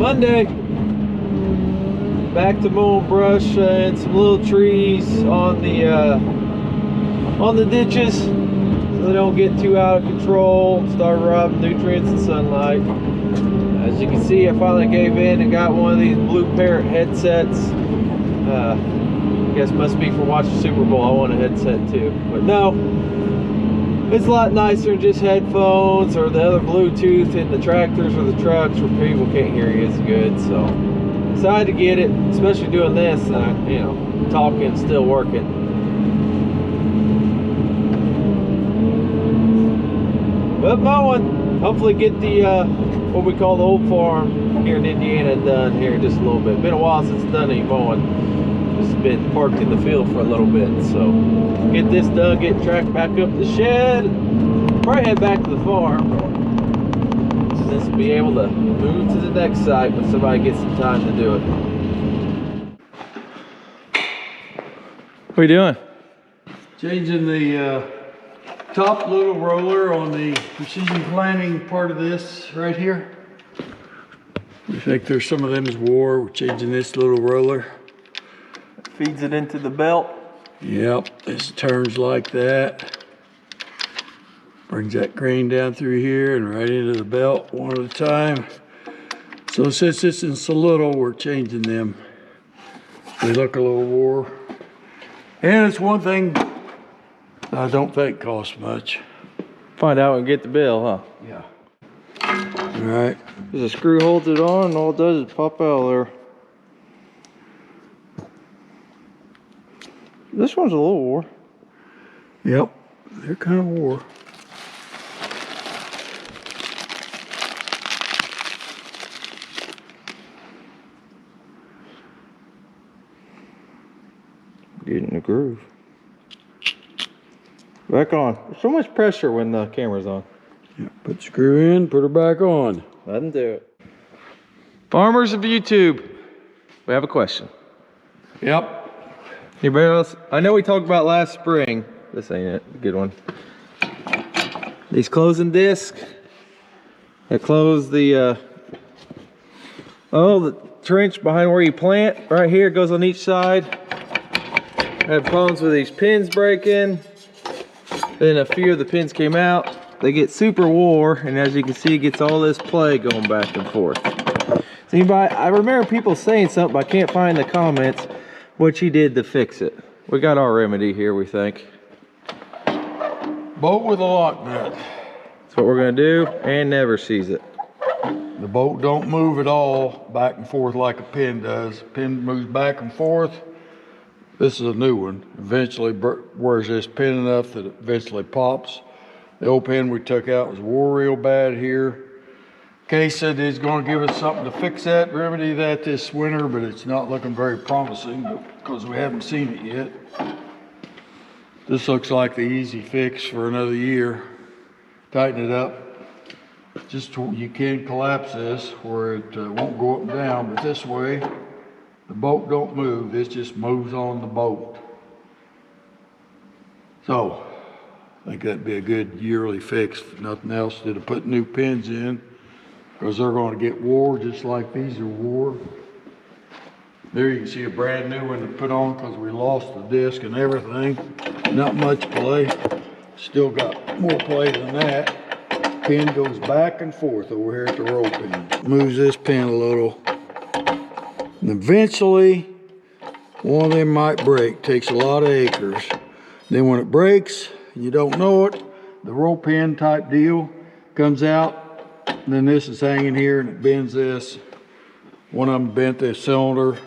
Monday. Back to mowing brush and some little trees on the ditches so they don't get too out of control, start robbing nutrients and sunlight. As you can see, I finally gave in and got one of these Blue Parrot headsets. I guess must be for watching Super Bowl. I want a headset too, but no, it's a lot nicer than just headphones or the other Bluetooth in the tractors or the trucks where people can't hear you as good. So decided to get it, especially doing this, you know, talking, still working. But mowing, hopefully get the what we call the old farm here in Indiana done here in just a little bit. Been a while since done any mowing. Just been parked in the field for a little bit. So get this done, get tracked back up the shed, probably head back to the farm. And this will be able to move to the next site when somebody gets some time to do it. What are you doing? Changing the top little roller on the precision planting part of this right here. We think there's some of them is wore. We're changing this little roller. Feeds it into the belt. Yep, this turns like that. Brings that grain down through here and right into the belt one at a time. So since this is so little, we're changing them. They look a little wore. And it's one thing I don't think costs much. Find out and get the bill, huh? Yeah. All right. There's a screw holds it on, and all it does is pop out there. This one's a little wore. Yep, they're kind of wore. Getting the groove. Back on. There's so much pressure when the camera's on. Yeah, put the screw in, put her back on. Let them do it. Farmers of YouTube, we have a question. Yep. Anybody else? I know we talked about last spring. This ain't it. Good one. These closing discs that close the the trench behind where you plant. Right here, it goes on each side. I had problems with these pins breaking. Then a few of the pins came out. They get super wore, and as you can see, it gets all this play going back and forth. So anybody, I remember people saying something, but I can't find the comments what you did to fix it. We got our remedy here, we think. Bolt with a lock nut. That's what we're gonna do, and never sees it. The bolt don't move at all back and forth like a pin does. Pin moves back and forth. This is a new one. Eventually wears this pin enough that it eventually pops. The old pin we took out was wore real bad here. Case said he's going to give us something to fix that, remedy that this winter, but it's not looking very promising because we haven't seen it yet. This looks like the easy fix for another year. Tighten it up. Just you can collapse this where it won't go up and down, but this way the bolt don't move. This just moves on the bolt. So I think that'd be a good yearly fix. If nothing else, instead of putting new pins in, because they're going to get wore just like these are wore. There you can see a brand new one to put on because we lost the disc and everything. Not much play. Still got more play than that. Pin goes back and forth over here at the roll pin. Moves this pin a little. And eventually, one of them might break. Takes a lot of acres. Then when it breaks, and you don't know it, the roll pin type deal comes out. And then this is hanging here and it bends this. One of them bent this cylinder.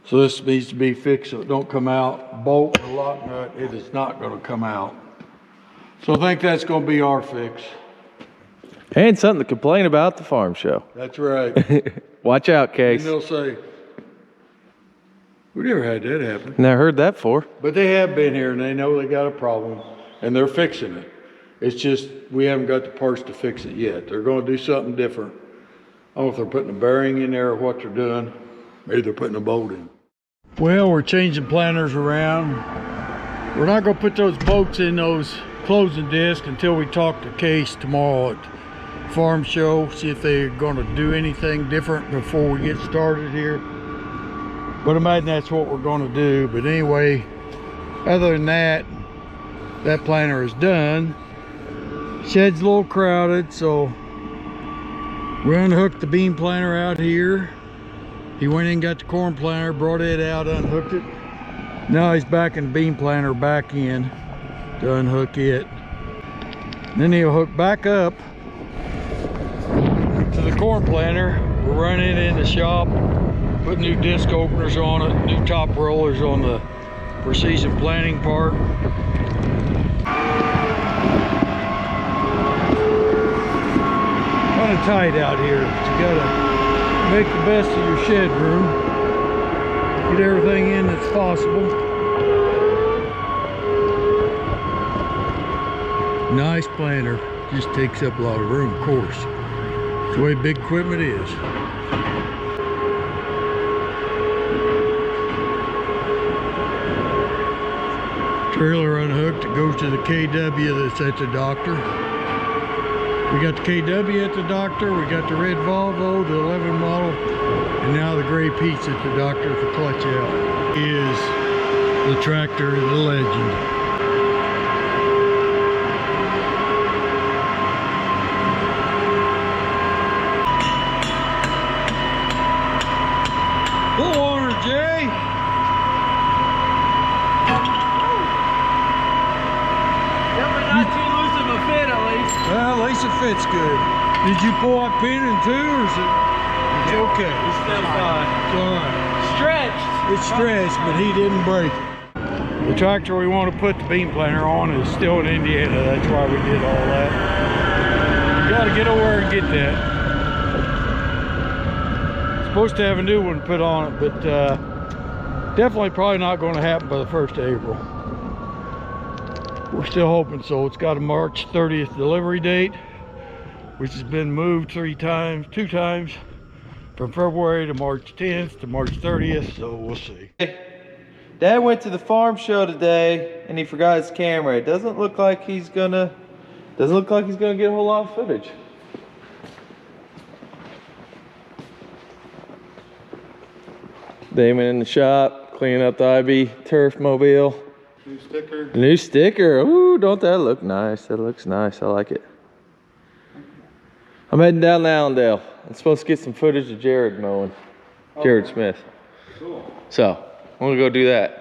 So this needs to be fixed so it don't come out. Bolt and lock nut, it is not going to come out. So I think that's going to be our fix. And something to complain about at the farm show. That's right. Watch out, Case. And they'll say, we never had that happen. Never heard that before. But they have been here and they know they got a problem and they're fixing it. It's just, we haven't got the parts to fix it yet. They're going to do something different. I don't know if they're putting a bearing in there or what they're doing. Maybe they're putting a bolt in. Well, we're changing planters around. We're not going to put those bolts in those closing discs until we talk to Case tomorrow at farm show, see if they're gonna do anything different before we get started here. But imagine that's what we're gonna do. But anyway, other than that, that planter is done. Shed's a little crowded, so we unhooked the bean planter out here. He went in, got the corn planter, brought it out, unhooked it. Now he's backing the bean planter back in to unhook it. Then he'll hook back up to the corn planter. We're running it in the shop, put new disc openers on it, new top rollers on the precision planting part. Kind of tight out here, but you gotta make the best of your shed room. Get everything in that's possible. Nice planter, just takes up a lot of room, of course. It's the way big equipment is. Trailer unhooked, it goes to the KW that's at the doctor. We got the KW at the doctor, we got the red Volvo, the 11 model, and now the gray Pete's at the doctor for clutch out. Is the tractor, the Legend. Pull on her, Jay! Not too loose of a fit, at least. Well, at least it fits good. Did you pull that pin in too, or is it's okay? It's still fine. It's all right. Stretched. It's stretched, but he didn't break it. The tractor we want to put the bean planter on is still in Indiana. That's why we did all that. You got to get over and get that. Supposed to have a new one put on it, but definitely probably not going to happen by the 1st of April. We're still hoping so. It's got a March 30th delivery date, which has been moved 2 times from February to March 10th to March 30th, so we'll see. Dad went to the farm show today and he forgot his camera. It doesn't look like he's gonna get a whole lot of footage. Damon in the shop, cleaning up the IB turf mobile. New sticker. New sticker. Ooh, don't that look nice? That looks nice. I like it. I'm heading down to Allendale. I'm supposed to get some footage of Jared mowing. Jared Smith. Cool. So, I'm gonna go do that.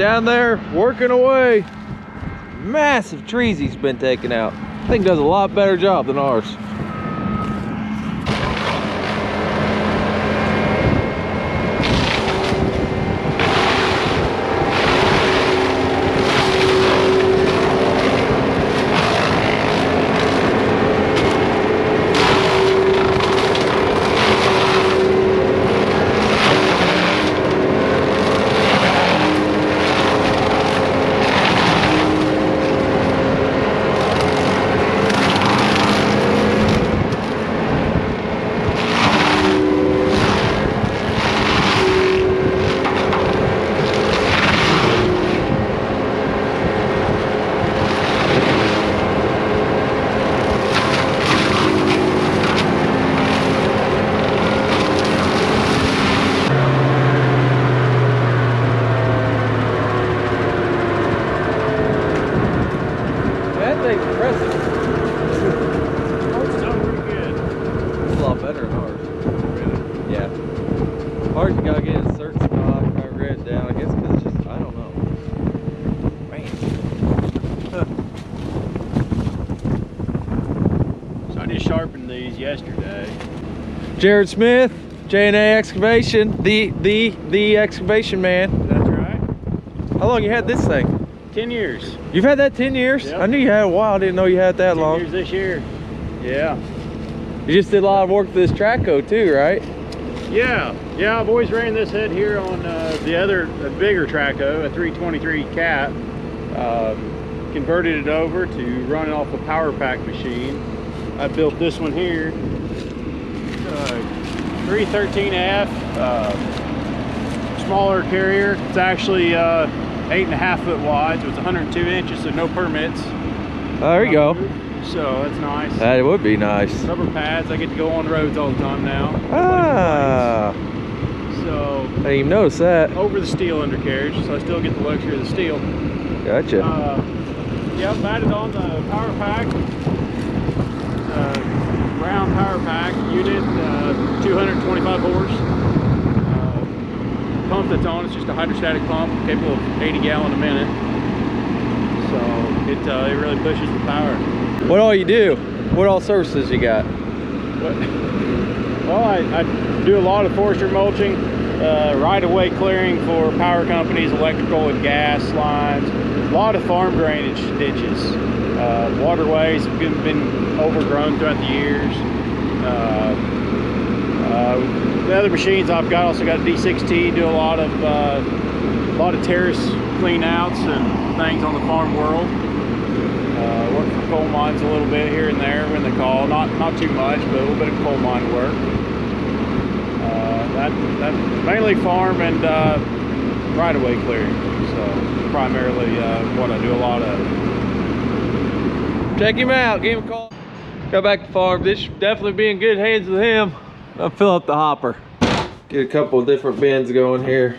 down there working away. Massive trees he's been taking out. I think does a lot better job than ours. Yesterday. Jared Smith, J&A Excavation, the excavation man. That's right. How long you had this thing? 10 years. You've had that 10 years? Yep. I knew you had a while. I didn't know you had that 10 long. years this year. Yeah. You just did a lot of work for this Traco too, right? Yeah. I've always ran this head here on the other bigger Traco, a 323 Cat. Converted it over to run it off a power pack machine. I built this one here, 313F, smaller carrier. It's actually 8.5 foot wide, so it's 102 inches, so no permits. There you go. So that's nice. That would be nice. Rubber pads. I get to go on roads all the time now. Ah. So I didn't even notice that. over the steel undercarriage, so I still get the luxury of the steel. Gotcha. Yep, added on the power pack. Brown power pack unit, 225 horse. Pump that's on, it's just a hydrostatic pump capable of 80 gallon a minute. So it really pushes the power. What all you do? What all services you got? Well, I do a lot of forestry mulching, right-of-way clearing for power companies, electrical and gas lines, a lot of farm drainage ditches. Waterways have been overgrown throughout the years. The other machines I've got, also got a D6T, do a lot of terrace clean outs and things on the farm world. Work for coal mines a little bit here and there when they call, not too much, but a little bit of coal mine work. That mainly farm and right-of-way clearing, so primarily what I do a lot of. Check him out, give him a call. Go back to farm. This should definitely be in good hands with him. I'll fill up the hopper. Get a couple of different bins going here.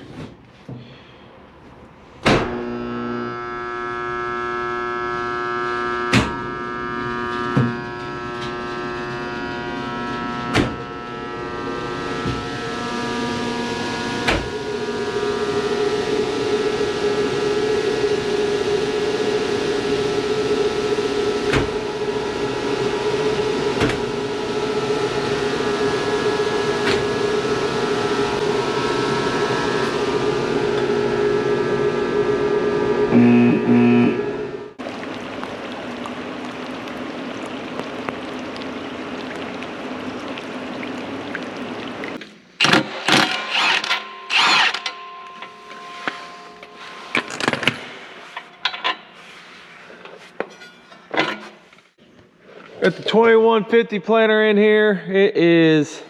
Got the 2150 planter in here. It is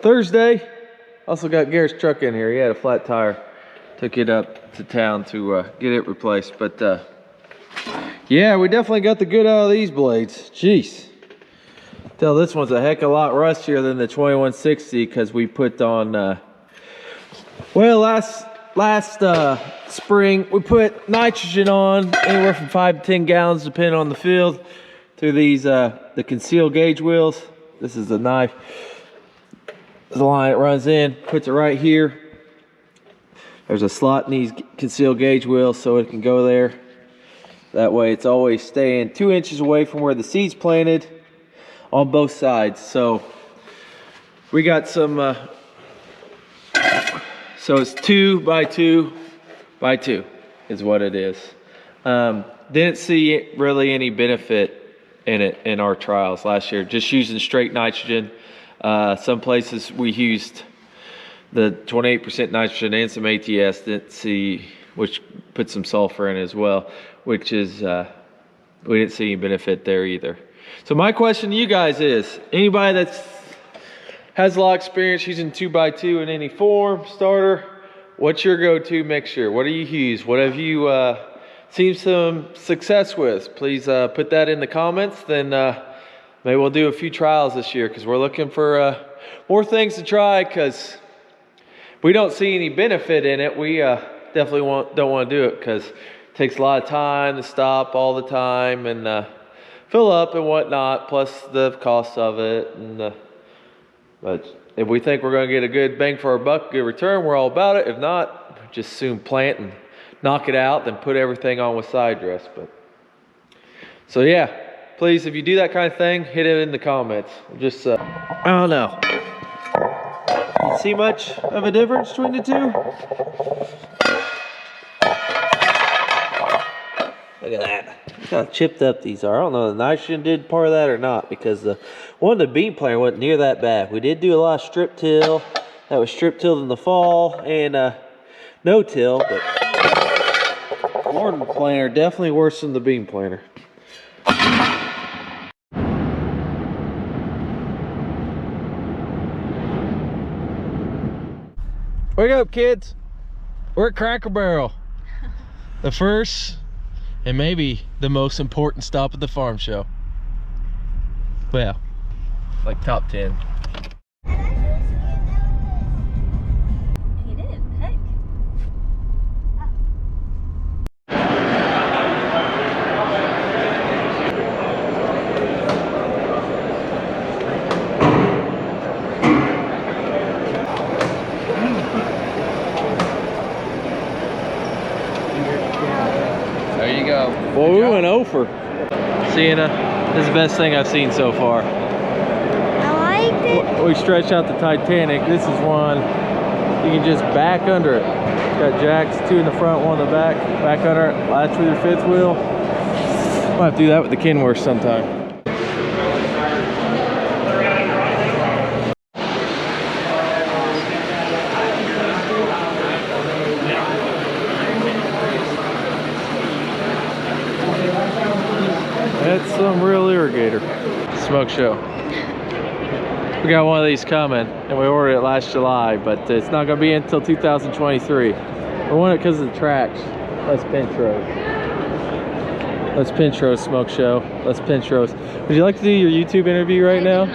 Thursday. Also got Garrett's truck in here. He had a flat tire. Took it up to town to get it replaced. But yeah, we definitely got the good out of these blades. Jeez. Tell this one's a heck of a lot rustier than the 2160 because we put on, well, last spring we put nitrogen on anywhere from 5 to 10 gallons depending on the field through these the concealed gauge wheels. This is the knife. The line it runs in, puts it right here. There's a slot in these concealed gauge wheels so it can go there. That way it's always staying 2 inches away from where the seed's planted on both sides. So we got some, so it's 2 by 2 by 2 is what it is. Didn't see really any benefit in it in our trials last year, just using straight nitrogen. Some places we used the 28% nitrogen and some ATS, didn't see, which put some sulfur in as well, which is, we didn't see any benefit there either. So my question to you guys is, anybody that has a lot of experience using 2 by 2 in any form, starter, what's your go-to mixture? What do you use? What have you seen some success with? Please put that in the comments. Then maybe we'll do a few trials this year, because we're looking for more things to try, because we don't see any benefit in it. We definitely don't want to do it, because it takes a lot of time to stop all the time and fill up and whatnot, plus the cost of it. And but if we think we're going to get a good bang for our buck, good return, we're all about it. If not, just soon plant and knock it out, then put everything on with side dress. But so yeah, please, if you do that kind of thing, hit it in the comments. Just I don't know. You see much of a difference between the two? Look at that. Look how chipped up these are. I don't know if the nitrogen did part of that or not, because the one of the bean planter wasn't near that bad. We did do a lot of strip till. That was strip tilled in the fall and no till, but corn planter definitely worse than the bean planter. Wake up, kids. We're at Cracker Barrel. The first and maybe the most important stop at the farm show. Well, like top 10. He did, heck. There you go. Well, we went over. Sienna, this is the best thing I've seen so far. I liked it. We stretched out the Titanic. This is one you can just back under it. It's got jacks, 2 in the front, 1 in the back. Back under it, latch with your 5th wheel. We'll have to do that with the Kenworth sometime. That's some real irrigator. Smoke show. We got one of these coming, and we ordered it last July, but it's not going to be until 2023. We want it because of the tracks. Let's pinch roast. Let's pinch roast, smoke show. Let's pinch roast. Would you like to do your YouTube interview right now?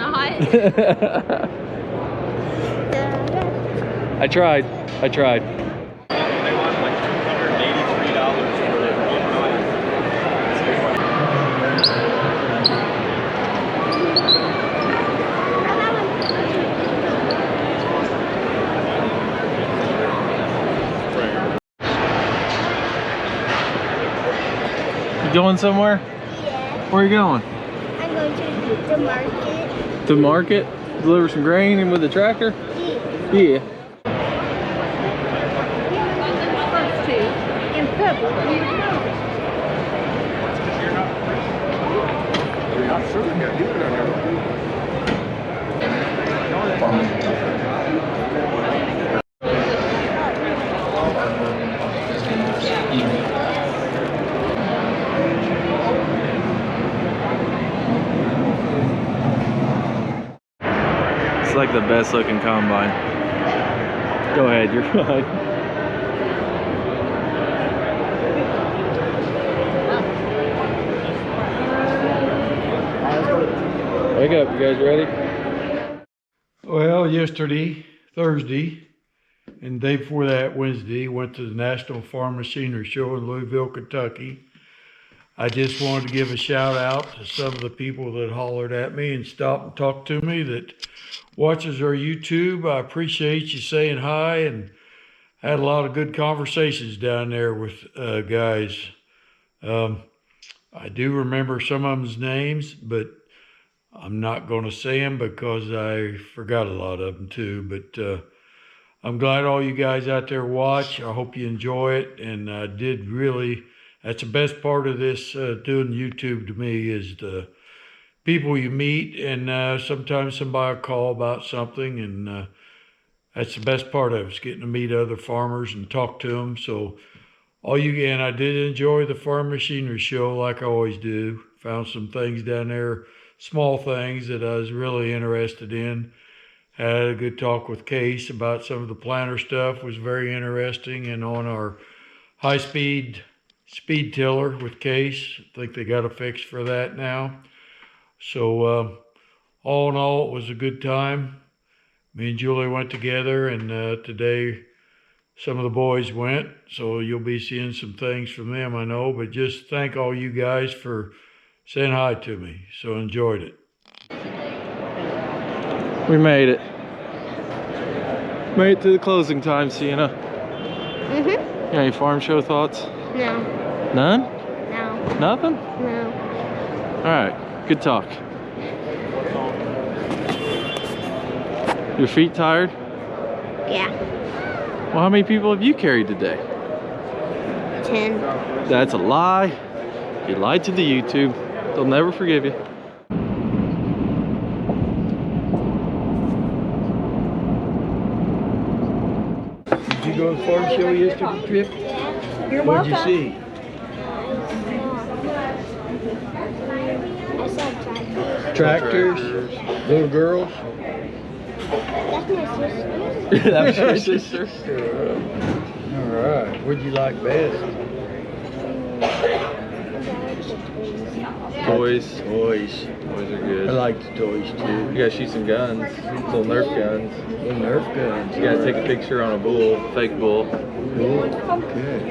I tried. They want like $283 for their You going somewhere? Yeah. Where are you going? I'm going to the market. To market? Deliver some grain in with the tractor? Yeah. First 2 in purple. You're not sure they're gonna do it on your It's like the best looking combine. Go ahead, you're fine. Wake up, you guys ready? Well, yesterday, Thursday, and the day before that, Wednesday, went to the National Farm Machinery Show in Louisville, Kentucky. I just wanted to give a shout out to some of the people that hollered at me and stopped and talked to me that watches our YouTube. I appreciate you saying hi and Had a lot of good conversations down there with guys. I do remember some of them's names, but I'm not going to say them because I forgot a lot of them too. But I'm glad all you guys out there watch. I hope you enjoy it. And I did really, that's the best part of this doing YouTube to me, is the people you meet, and sometimes somebody will call about something, and that's the best part of it, is getting to meet other farmers and talk to them. So and I did enjoy the farm machinery show like I always do. Found some things down there, small things that I was really interested in. Had a good talk with Case about some of the planter stuff, was very interesting. And on our high-speed speed tiller with Case, I think they got a fix for that now. So all in all, it was a good time. Me and Julie went together, and today some of the boys went, so you'll be seeing some things from them, I know. But just thank all you guys for saying hi to me. So enjoyed it. We made it. Made it to the closing time, Sienna. Mm-hmm. Got any farm show thoughts? No. None? No. Nothing? No. All right. Good talk. Your feet tired? Yeah. Well, how many people have you carried today? 10. That's a lie. You lied to the YouTube. They'll never forgive you. Did you go to the farm show yesterday, Trip? You're What'd you see? I saw Tractors, little girls. That's my sister. That was your sister? All right. What'd you like best? Toys. Toys. Toys are I good. like the toys too. You gotta shoot some guns. Little Nerf guns. Little Nerf guns. You gotta take a picture on a bull, fake bull. Cool. Okay.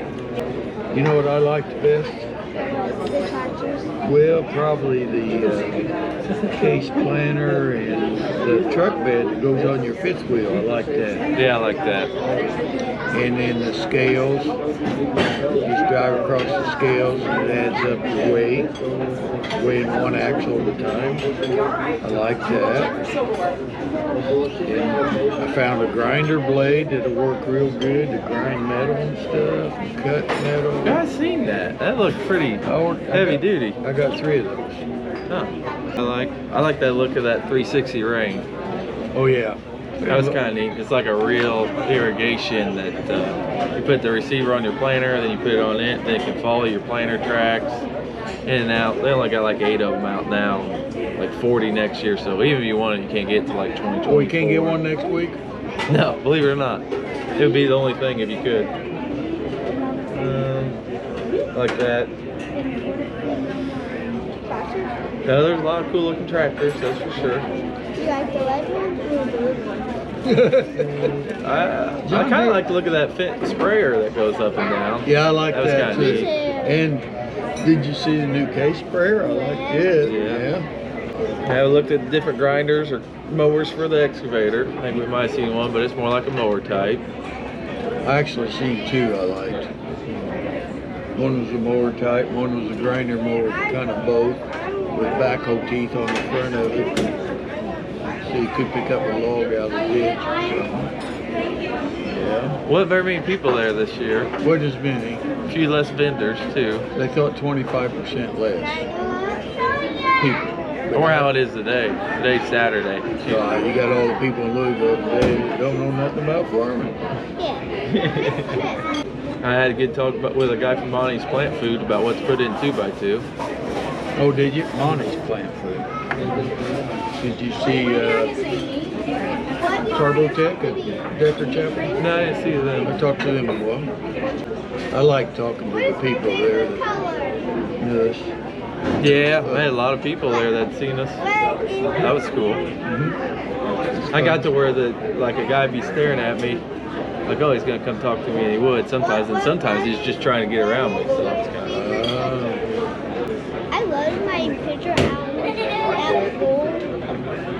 You know what I liked best? The tractors. Well, probably the case planter and the truck bed that goes on your fifth wheel. I like that. Yeah, I like that. And then the scales. Just drive across the scales and it adds up your weight. Weighing one axle at a time. I like that. And I found a grinder blade that'll work real good to grind metal and stuff, and cut metal. I seen that. That looked pretty heavy duty. I got 3 of those. Huh. I like that look of that 360 ring. Oh yeah. That was kind of neat. It's like a real irrigation that you put the receiver on your planter, then you put it on it, then it can follow your planter tracks in and out. They only got like 8 of them out now, like 40 next year. So even if you want it, you can't get to like 2024. Oh, you can't get one next week? No, believe it or not. It would be the only thing if you could. Like that. Yeah, there's a lot of cool looking tractors, that's for sure. You like the red one or the blue one? I kind of like to look at that Fenton sprayer that goes up and down. Yeah, I like That was that kinda too. neat. And did you see the new case sprayer? I like it. Yeah. I looked at different grinders or mowers for the excavator. I think we might have seen one, but it's more like a mower type. I actually seen 2 I liked. One was a mower type, one was a grinder mower, kind of both, with backhoe teeth on the front of it. So you could pick up a log out of the ditch or something. Yeah. Wasn't very many people there this year. Wasn't as many. A few less vendors too. They thought 25% less people. Or how it is today. Today's Saturday. So you got all the people in Louisville today that don't know nothing about farming. Yeah. I had a good talk with a guy from Monty's Plant Food about what to put in 2x2. Oh, did you? Monty's Plant Food. Did you see Tarbotech at Decker Chapel? No, I didn't see them. I talked to them a while. I like talking to the people there that knew us. Yeah, I had a lot of people there that seen us. That was cool. I got to where like a guy be staring at me, like, oh, he's gonna come talk to me, and he would sometimes, and sometimes he's just trying to get around me. So it's kind of. I love my picture out that bull,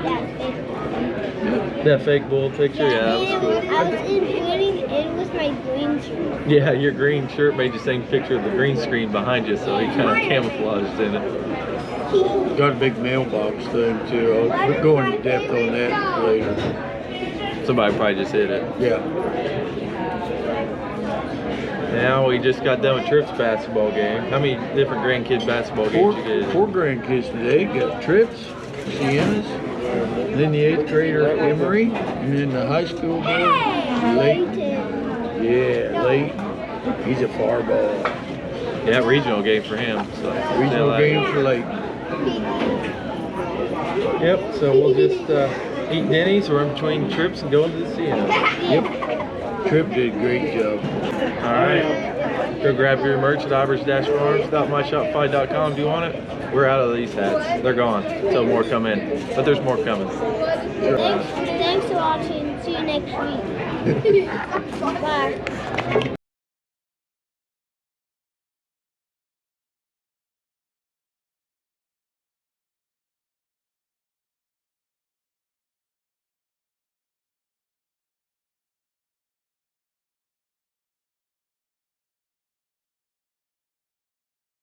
that fake. That fake bull picture, yeah, that was cool. I was including it was my green shirt. Yeah, your green shirt made you same picture of the green screen behind you, so he kind of camouflaged in it. Got a big mailbox thing too. I'll go into depth on that later. Somebody probably just hit it. Yeah. Now we just got done with Tripp's basketball game. How many different grandkid basketball games you get? Four grandkids today. Got Trips, Sienna's, then the 8th grader Emery, and then the high school boy, Late. Yeah, Late. He's a far ball. Yeah, regional game for him. So Regional game for Late. Yep, so we'll just eat Denny's. We're in between trips and going to the Sienna. Yep. Trip did a great job. All right. Go grab your merch at Ivers-Farms.myshopify.com. Do you want it? We're out of these hats. They're gone. So more come in. But there's more coming. Thanks for watching. See you next week. Bye.